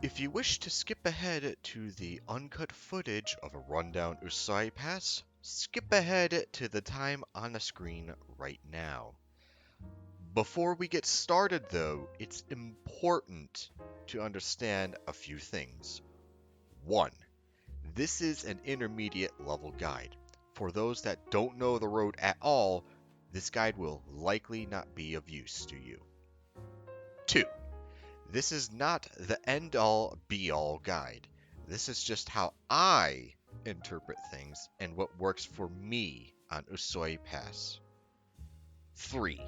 If you wish to skip ahead to the uncut footage of a rundown Usui pass, skip ahead to the time on the screen right now. Before we get started though, it's important to understand a few things. 1. This is an intermediate level guide. For those that don't know the road at all, this guide will likely not be of use to you. 2. This is not the end-all be-all guide. This is just how I interpret things and what works for me on Usui Pass. 3.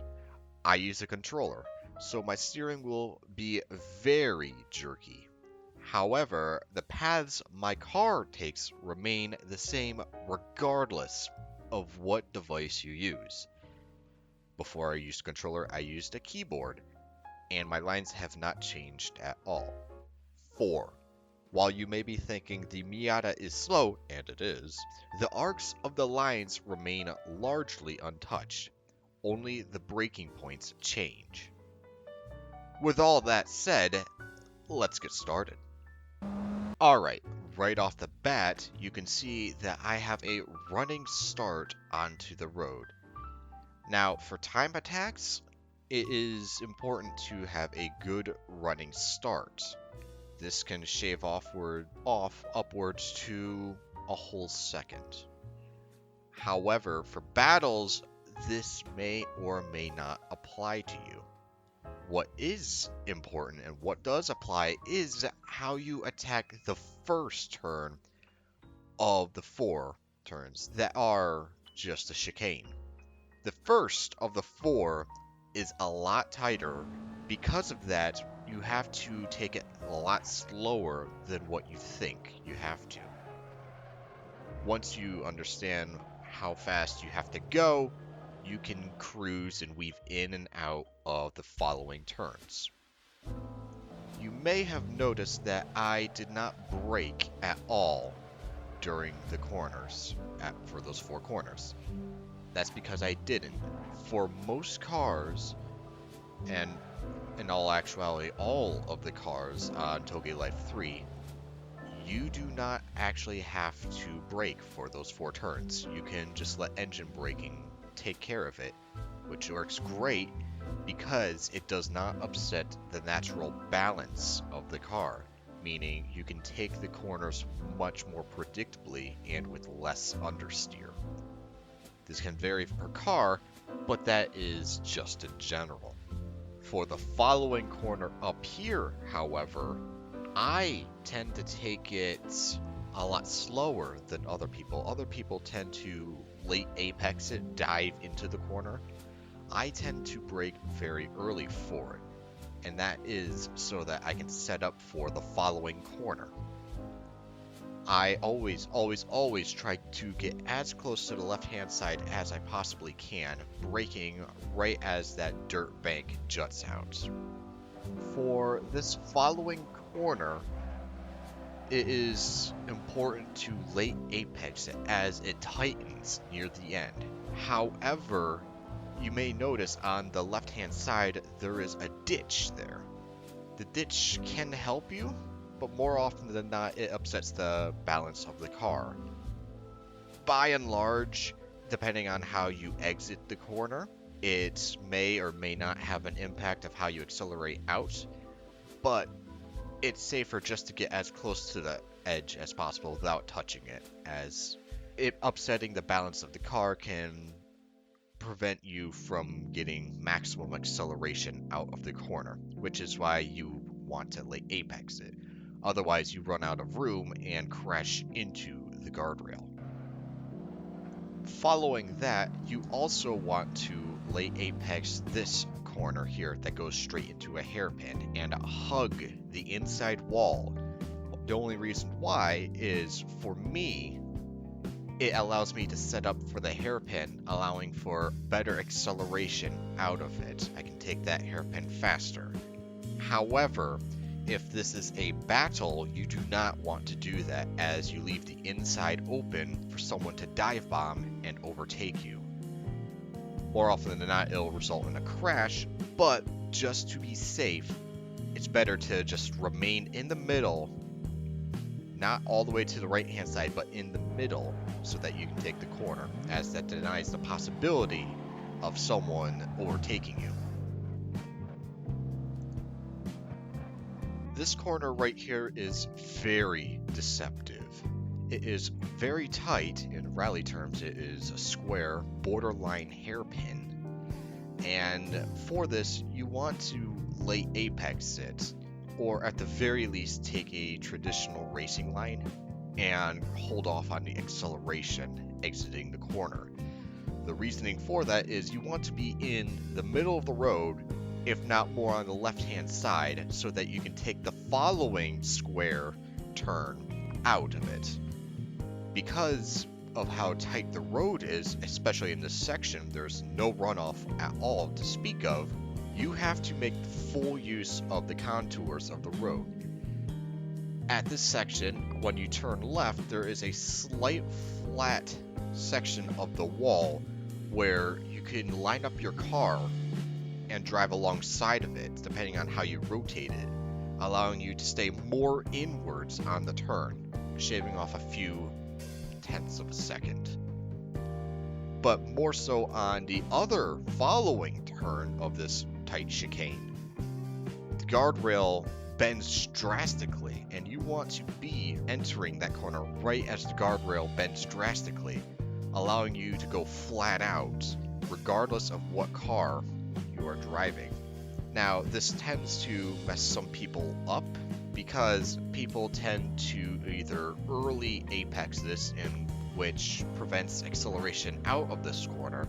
I use a controller, so my steering will be very jerky. However, the paths my car takes remain the same regardless of what device you use. Before I used a controller, I used a keyboard, and my lines have not changed at all. 4. While you may be thinking the Miata is slow, and it is, the arcs of the lines remain largely untouched. Only the breaking points change. With all that said, let's get started. Alright, right off the bat, you can see that I have a running start onto the road. Now, for time attacks, it is important to have a good running start. This can shave off upwards to a whole second. However, for battles, this may or may not apply to you. What is important and what does apply is how you attack the first turn of the 4 turns that are just a chicane. The first of the 4 is a lot tighter. Because of that, you have to take it a lot slower than what you think you have to. Once you understand how fast you have to go, you can cruise and weave in and out of the following turns. You may have noticed that I did not brake at all during the corners, for those 4 corners. That's because I didn't. For most cars, and in all actuality, all of the cars on Toge Life 3, you do not actually have to brake for those 4 turns. You can just let engine braking take care of it, which works great because it does not upset the natural balance of the car, meaning you can take the corners much more predictably and with less understeer. This can vary per car, but that is just in general. For the following corner up here, however, I tend to take it a lot slower than other people. Other people tend to late apex it, dive into the corner. I tend to brake very early for it, and that is so that I can set up for the following corner. I always try to get as close to the left-hand side as I possibly can, braking right as that dirt bank juts out. For this following corner, it is important to late apex it as it tightens near the end. However, you may notice on the left-hand side there is a ditch there. The ditch can help you, but more often than not it upsets the balance of the car. By and large, depending on how you exit the corner, it may or may not have an impact of how you accelerate out, but it's safer just to get as close to the edge as possible without touching it, as it upsetting the balance of the car can prevent you from getting maximum acceleration out of the corner, which is why you want to late apex it. Otherwise, you run out of room and crash into the guardrail. Following that, you also want to late apex this corner here that goes straight into a hairpin and hug the inside wall. The only reason why is, for me, it allows me to set up for the hairpin, allowing for better acceleration out of it. I can take that hairpin faster. However, if this is a battle, you do not want to do that, as you leave the inside open for someone to dive bomb and overtake you. More often than not, it'll result in a crash, but just to be safe, it's better to just remain in the middle, not all the way to the right-hand side, but in the middle, so that you can take the corner, as that denies the possibility of someone overtaking you. This corner right here is very deceptive. It is very tight. In rally terms, it is a square, borderline hairpin. And for this, you want to late apex it, or at the very least take a traditional racing line and hold off on the acceleration exiting the corner. The reasoning for that is you want to be in the middle of the road, if not more on the left-hand side, so that you can take the following square turn out of it. Because of how tight the road is, especially in this section, there's no runoff at all to speak of. You have to make full use of the contours of the road. At this section, when you turn left, there is a slight flat section of the wall where you can line up your car and drive alongside of it, depending on how you rotate it, allowing you to stay more inwards on the turn, shaving off a few tenths of a second. But more so on the other following turn of this tight chicane, the guardrail bends drastically, and you want to be entering that corner right as the guardrail bends drastically, allowing you to go flat out, regardless of what car you are driving. Now, this tends to mess some people up, because people tend to either early apex this, in which prevents acceleration out of this corner.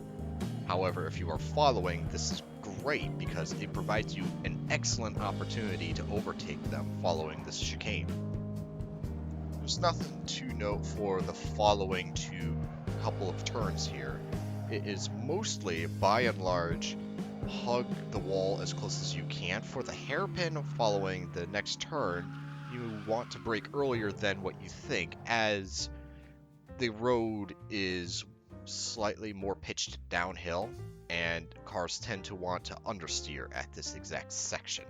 However, if you are following, this is great because it provides you an excellent opportunity to overtake them following this chicane. There's nothing to note for the following two couple of turns here. It is mostly, by and large, hug the wall as close as you can. For the hairpin following the next turn, you want to brake earlier than what you think, as the road is slightly more pitched downhill, and cars tend to want to understeer at this exact section.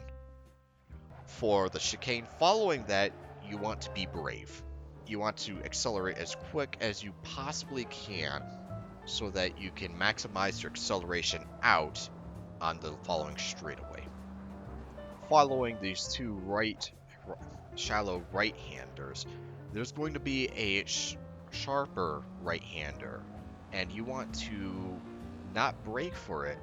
For the chicane following that, you want to be brave. You want to accelerate as quick as you possibly can, so that you can maximize your acceleration out on the following straightaway. Following these two shallow right-handers, there's going to be a sharper right-hander, and you want to not brake for it,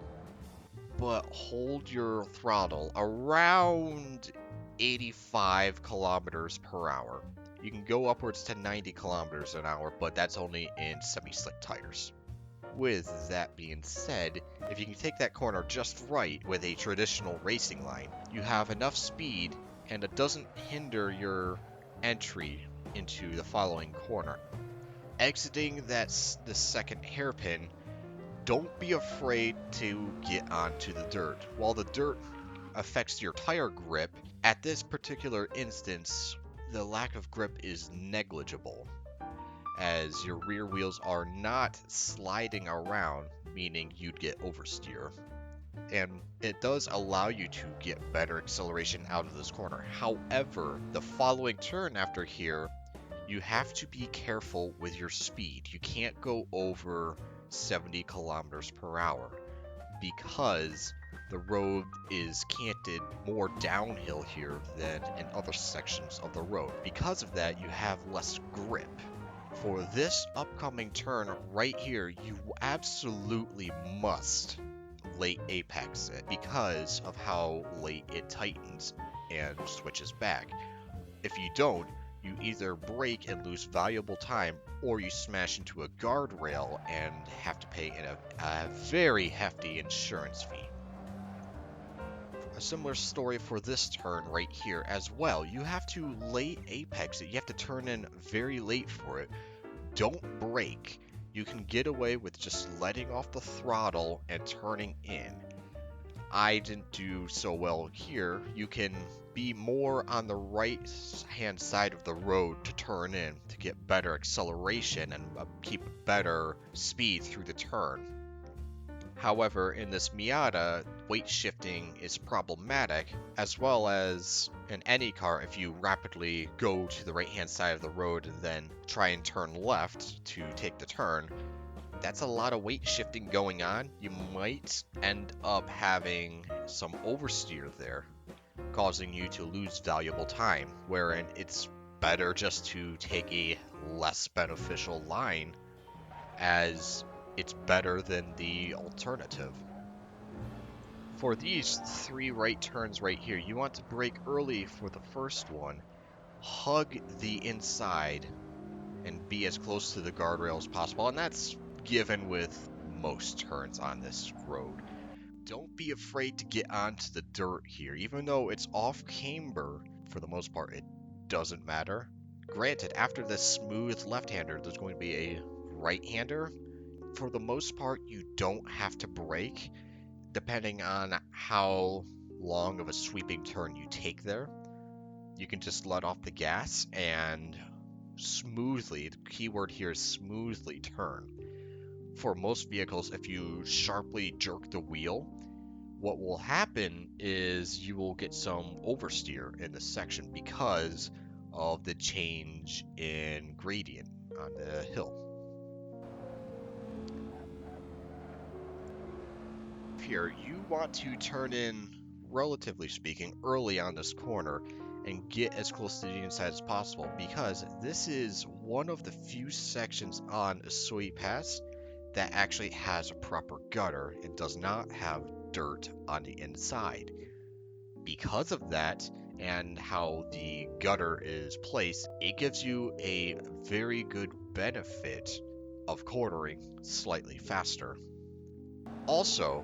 but hold your throttle around 85 kilometers per hour. You can go upwards to 90 kilometers an hour, but that's only in semi-slick tires. With that being said, if you can take that corner just right with a traditional racing line, you have enough speed and it doesn't hinder your entry into the following corner. Exiting the second hairpin, don't be afraid to get onto the dirt. While the dirt affects your tire grip, at this particular instance, the lack of grip is negligible, as your rear wheels are not sliding around, meaning you'd get oversteer. And it does allow you to get better acceleration out of this corner. However, the following turn after here, you have to be careful with your speed. You can't go over 70 kilometers per hour, because the road is canted more downhill here than in other sections of the road. Because of that, you have less grip. For this upcoming turn right here, you absolutely must late apex it, because of how late it tightens and switches back. If you don't, you either brake and lose valuable time, or you smash into a guardrail and have to pay a very hefty insurance fee. A similar story for this turn right here as well. You have to late apex it. You have to turn in very late for it. Don't brake. You can get away with just letting off the throttle and turning in. I didn't do so well here. You can be more on the right hand side of the road to turn in to get better acceleration and keep better speed through the turn. However, in this Miata, weight shifting is problematic, as well as in any car if you rapidly go to the right-hand side of the road and then try and turn left to take the turn. That's a lot of weight shifting going on. You might end up having some oversteer there, causing you to lose valuable time, wherein it's better just to take a less beneficial line, as it's better than the alternative. For these 3 right turns right here, you want to brake early for the first one, hug the inside, and be as close to the guardrail as possible, and that's given with most turns on this road. Don't be afraid to get onto the dirt here, even though it's off camber. For the most part, it doesn't matter. Granted, after this smooth left-hander, there's going to be a right-hander. For the most part, you don't have to brake, depending on how long of a sweeping turn you take there. You can just let off the gas and smoothly, the keyword here is smoothly turn. For most vehicles, if you sharply jerk the wheel, what will happen is you will get some oversteer in this section because of the change in gradient on the hill. Here, you want to turn in, relatively speaking, early on this corner and get as close to the inside as possible, because this is one of the few sections on Usui Pass that actually has a proper gutter and does not have dirt on the inside. Because of that, and how the gutter is placed, it gives you a very good benefit of cornering slightly faster. Also,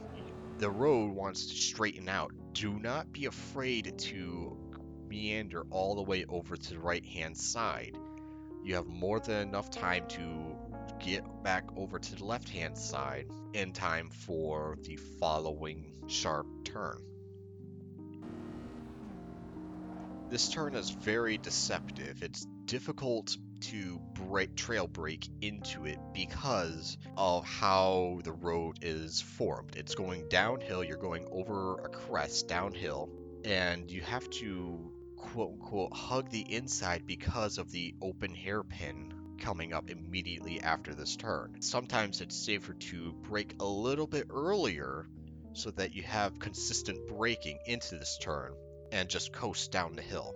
the road wants to straighten out. Do not be afraid to meander all the way over to the right-hand side. You have more than enough time to get back over to the left-hand side in time for the following sharp turn. This turn is very deceptive. It's difficult to trail brake into it because of how the road is formed. It's going downhill, you're going over a crest downhill, and you have to quote unquote hug the inside because of the open hairpin coming up immediately after this turn. Sometimes it's safer to brake a little bit earlier so that you have consistent braking into this turn and just coast down the hill.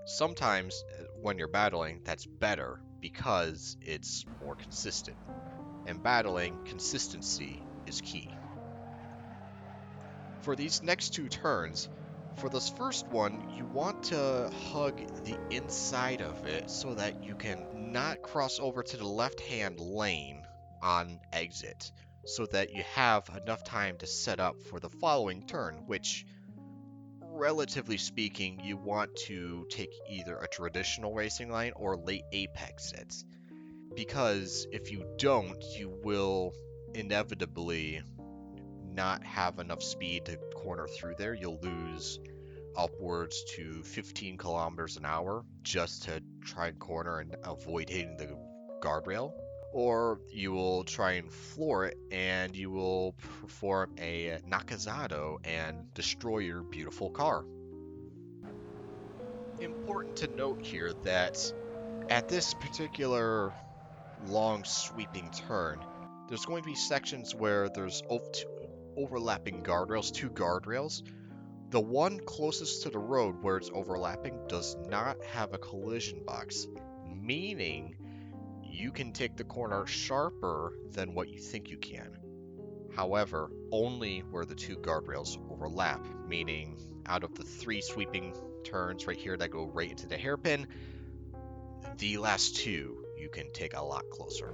Sometimes when you're battling, that's better because it's more consistent. And battling, consistency is key. For these next 2 turns, for this first one, you want to hug the inside of it so that you can not cross over to the left-hand lane on exit, so that you have enough time to set up for the following turn, which, relatively speaking, you want to take either a traditional racing line or late apex sets. Because if you don't, you will inevitably not have enough speed to corner through there. You'll lose upwards to 15 kilometers an hour just to try and corner and avoid hitting the guardrail. Or you will try and floor it and you will perform a Nakazado and destroy your beautiful car. Important to note here that at this particular long sweeping turn, there's going to be sections where there's overlapping guardrails, 2 guardrails. The one closest to the road where it's overlapping does not have a collision box, meaning you can take the corner sharper than what you think you can. However, only where the 2 guardrails overlap, meaning out of the 3 sweeping turns right here that go right into the hairpin, the last 2 you can take a lot closer.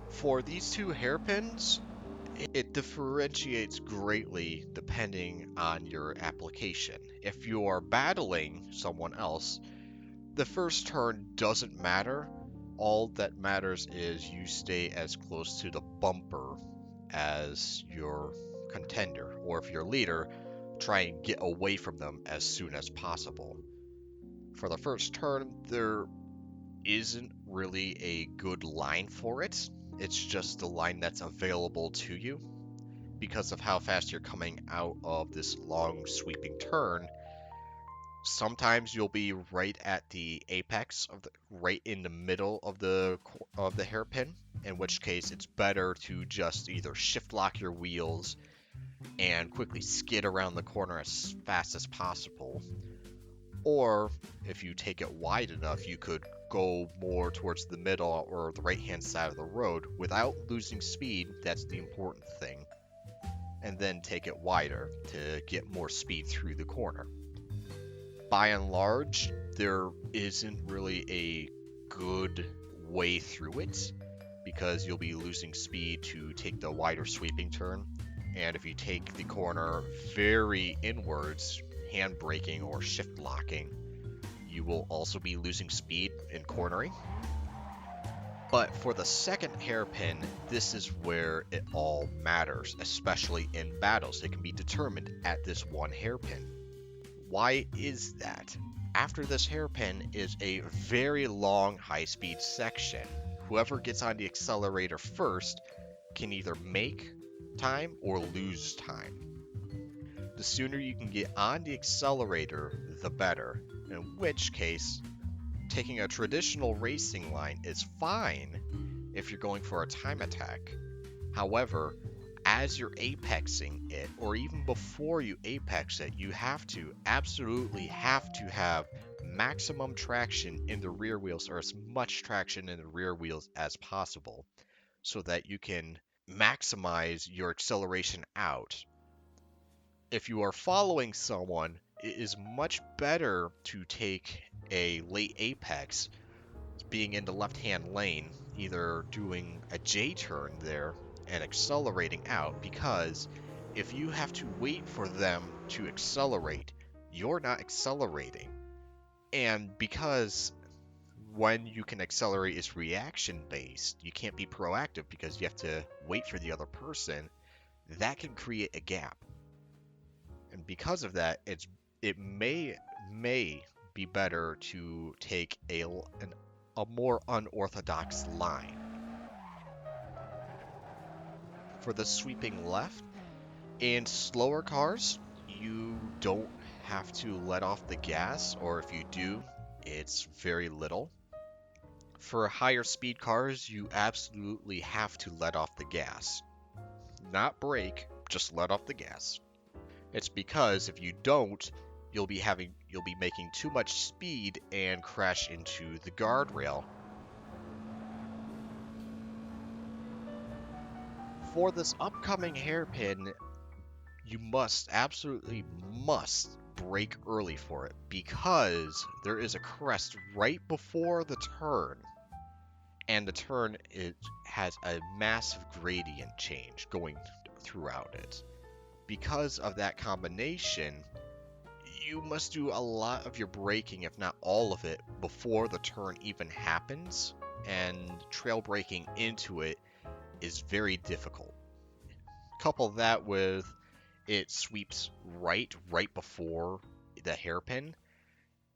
For these 2 hairpins, it differentiates greatly depending on your application. If you are battling someone else, the first turn doesn't matter. All that matters is you stay as close to the bumper as your contender, or if you're leader, try and get away from them as soon as possible. For the first turn, there isn't really a good line for it. It's just the line that's available to you. Because of how fast you're coming out of this long sweeping turn, sometimes you'll be right at the apex of right in the middle of the hairpin, in which case it's better to just either shift lock your wheels and quickly skid around the corner as fast as possible, or if you take it wide enough, you could go more towards the middle or the right hand side of the road without losing speed. That's the important thing. And then take it wider to get more speed through the corner. By and large, there isn't really a good way through it because you'll be losing speed to take the wider sweeping turn. And if you take the corner very inwards, hand braking or shift locking, you will also be losing speed in cornering. But for the second hairpin, this is where it all matters, especially in battles. It can be determined at this one hairpin. Why is that? After this hairpin is a very long high-speed section. Whoever gets on the accelerator first can either make time or lose time. The sooner you can get on the accelerator, the better, in which case, taking a traditional racing line is fine if you're going for a time attack. However, as you're apexing it, or even before you apex it, you absolutely have to have maximum traction in the rear wheels, or as much traction in the rear wheels as possible, so that you can maximize your acceleration out. If you are following someone, it is much better to take a late apex, being in the left-hand lane, either doing a J-turn there and accelerating out, because if you have to wait for them to accelerate, you're not accelerating. And because when you can accelerate is reaction-based, you can't be proactive because you have to wait for the other person, that can create a gap. And because of that, it may be better to take a more unorthodox line. For the sweeping left, in slower cars, you don't have to let off the gas, or if you do, it's very little. For higher speed cars, you absolutely have to let off the gas. Not brake, just let off the gas. It's because if you don't, you'll be making too much speed and crash into the guardrail. For this upcoming hairpin, you absolutely must brake early for it, because there is a crest right before the turn, and the turn has a massive gradient change going throughout it. Because of that combination, you must do a lot of your braking, if not all of it, before the turn even happens, and trail braking into it is very difficult. Couple that with it sweeps right before the hairpin,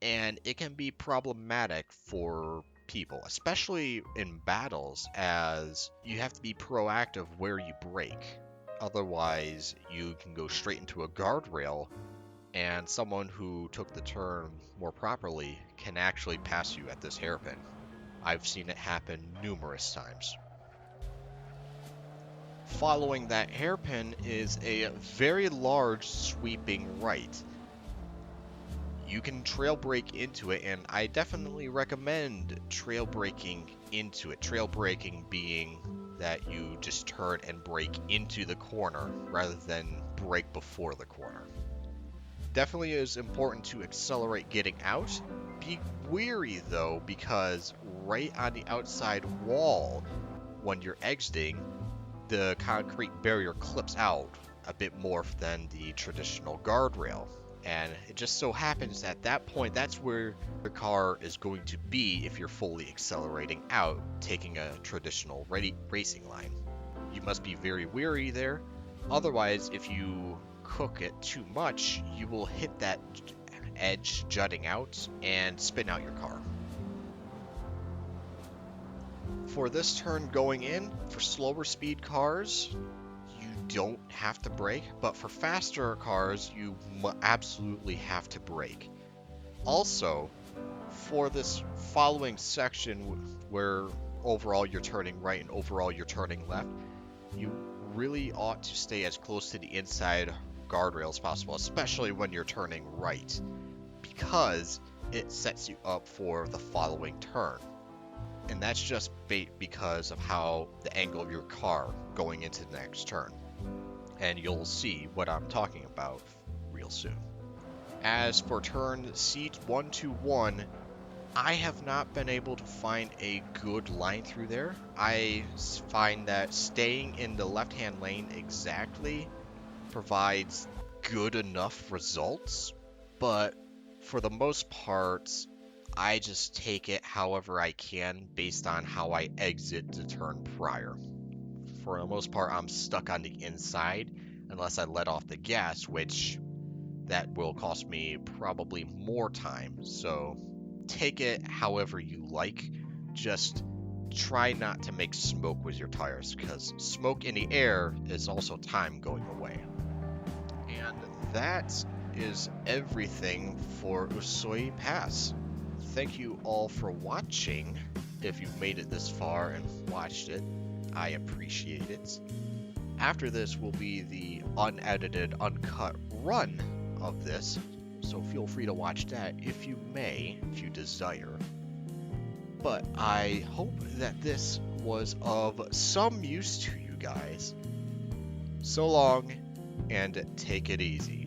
and it can be problematic for people, especially in battles, as you have to be proactive where you brake. Otherwise, you can go straight into a guardrail, and someone who took the turn more properly can actually pass you at this hairpin. I've seen it happen numerous times. Following that hairpin is a very large sweeping right. You can trail brake into it, and I definitely recommend trail braking into it. Trail braking being that you just turn and brake into the corner rather than brake before the corner. Definitely is important to accelerate getting out. Be wary though, because right on the outside wall, when you're exiting, the concrete barrier clips out a bit more than the traditional guardrail. And it just so happens at that point, that's where the car is going to be if you're fully accelerating out, taking a traditional racing line. You must be very wary there. Otherwise, if you cook it too much, you will hit that edge jutting out and spin out your car. For this turn going in, for slower speed cars, you don't have to brake, but for faster cars, you absolutely have to brake. Also, for this following section where overall you're turning right and overall you're turning left, you really ought to stay as close to the inside guardrail as possible, especially when you're turning right, because it sets you up for the following turn. And that's just because of how the angle of your car going into the next turn. And you'll see what I'm talking about real soon. As for turn C121, I have not been able to find a good line through there. I find that staying in the left-hand lane exactly provides good enough results, but for the most part, I just take it however I can based on how I exit the turn prior. For the most part, I'm stuck on the inside unless I let off the gas, which that will cost me probably more time, so take it however you like. Just try not to make smoke with your tires, because smoke in the air is also time going away. And that is everything for Usui Pass. Thank you all for watching. If you've made it this far and watched it, I appreciate it. After this will be the unedited, uncut run of this, so feel free to watch that if you may, if you desire. But I hope that this was of some use to you guys. So long, and take it easy.